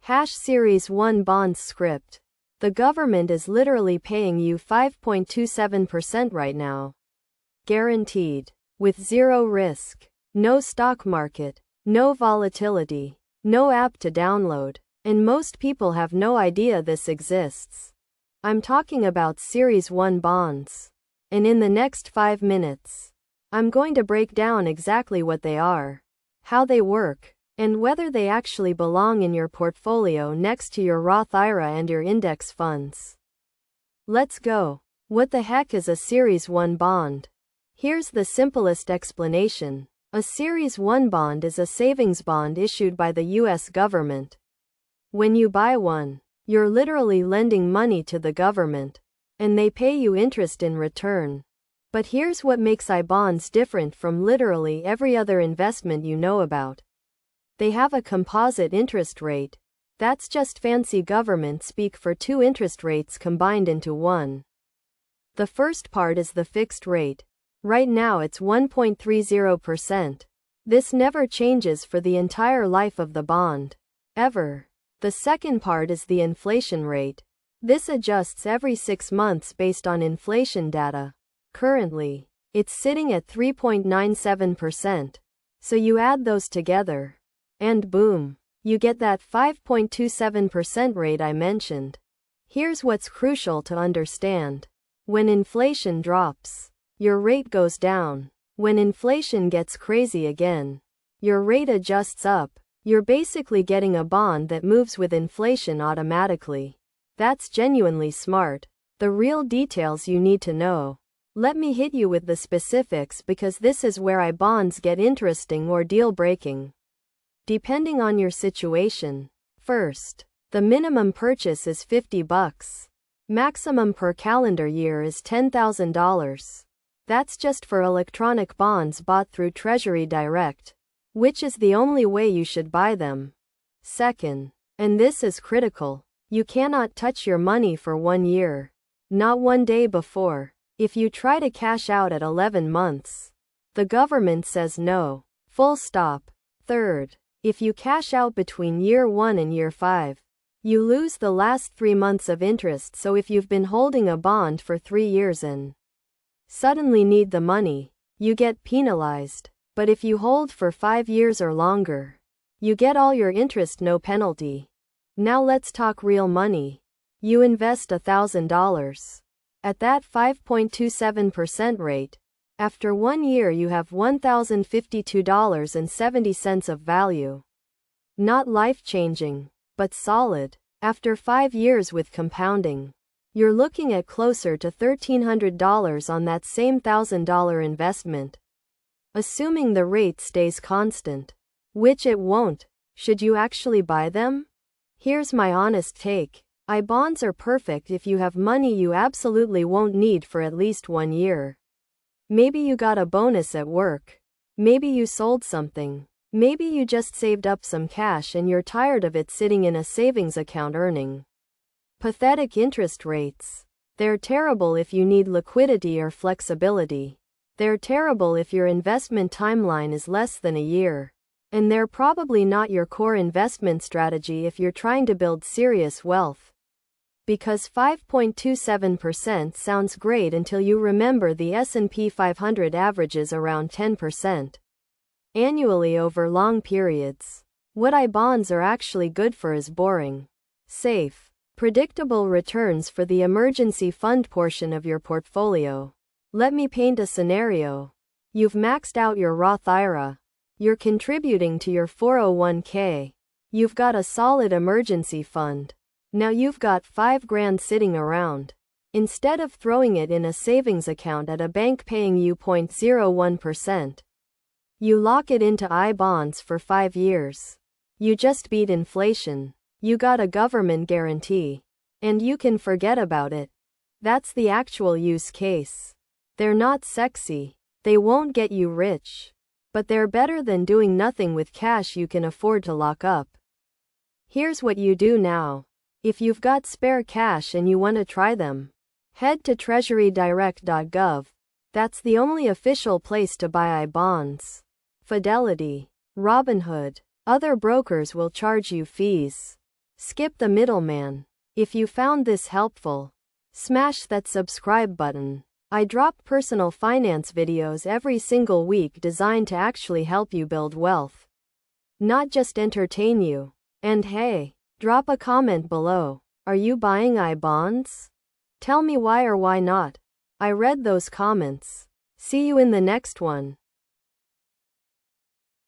Series 1 bonds script. The government is literally paying you 5.27% right now. Guaranteed. With zero risk. No stock market. No volatility. No app to download. And most people have no idea this exists. I'm talking about Series 1 bonds. And in the next 5 minutes, I'm going to break down exactly what they are, how they work, and whether they actually belong in your portfolio next to your Roth IRA and your index funds. Let's go. What the heck is a Series 1 bond? Here's the simplest explanation. A Series 1 bond is a savings bond issued by the US government. When you buy one, you're literally lending money to the government, and they pay you interest in return. But here's what makes bonds different from literally every other investment you know about. They have a composite interest rate. That's just fancy government speak for two interest rates combined into one. The first part is the fixed rate. Right now it's 1.30%. This never changes for the entire life of the bond. Ever. The second part is the inflation rate. This adjusts every 6 months based on inflation data. Currently, it's sitting at 3.97%. So you add those together, and boom, you get that 5.27% rate I mentioned. Here's what's crucial to understand. When inflation drops, your rate goes down. When inflation gets crazy again, your rate adjusts up. You're basically getting a bond that moves with inflation automatically. That's genuinely smart. The real details you need to know. Let me hit you with the specifics because this is where bonds get interesting or deal-breaking. Depending on your situation. First, the minimum purchase is $50. Maximum per calendar year is $10,000. That's just for electronic bonds bought through Treasury Direct, which is the only way you should buy them. Second, and this is critical, you cannot touch your money for 1 year. Not 1 day before. If you try to cash out at 11 months, the government says no. Full stop. Third, if you cash out between year 1 and year 5, you lose the last 3 months of interest. So if you've been holding a bond for 3 years and suddenly need the money, you get penalized. But if you hold for 5 years or longer, you get all your interest, no penalty. Now let's talk real money. You invest $1,000. At that 5.27% rate, after 1 year you have $1,052.70 of value. Not life-changing, but solid. After 5 years with compounding, you're looking at closer to $1,300 on that same $1,000 investment. Assuming the rate stays constant, which it won't. Should you actually buy them? Here's my honest take. Bonds are perfect if you have money you absolutely won't need for at least 1 year. Maybe you got a bonus at work. Maybe you sold something. Maybe you just saved up some cash and you're tired of it sitting in a savings account earning pathetic interest rates. They're terrible if you need liquidity or flexibility. They're terrible if your investment timeline is less than a year. And they're probably not your core investment strategy if you're trying to build serious wealth. Because 5.27% sounds great until you remember the S&P 500 averages around 10% annually over long periods. What bonds are actually good for is boring, safe, predictable returns for the emergency fund portion of your portfolio. Let me paint a scenario. You've maxed out your Roth IRA. You're contributing to your 401k. You've got a solid emergency fund. Now you've got $5,000 sitting around. Instead of throwing it in a savings account at a bank paying you 0.01%, you lock it into bonds for 5 years. You just beat inflation. You got a government guarantee. And you can forget about it. That's the actual use case. They're not sexy. They won't get you rich. But they're better than doing nothing with cash you can afford to lock up. Here's what you do now. If you've got spare cash and you want to try them, head to treasurydirect.gov. That's the only official place to buy bonds. Fidelity, Robinhood, other brokers will charge you fees. Skip the middleman. If you found this helpful, smash that subscribe button. I drop personal finance videos every single week designed to actually help you build wealth, not just entertain you. And hey, drop a comment below. Are you buying bonds? Tell me why or why not. I read those comments. See you in the next one.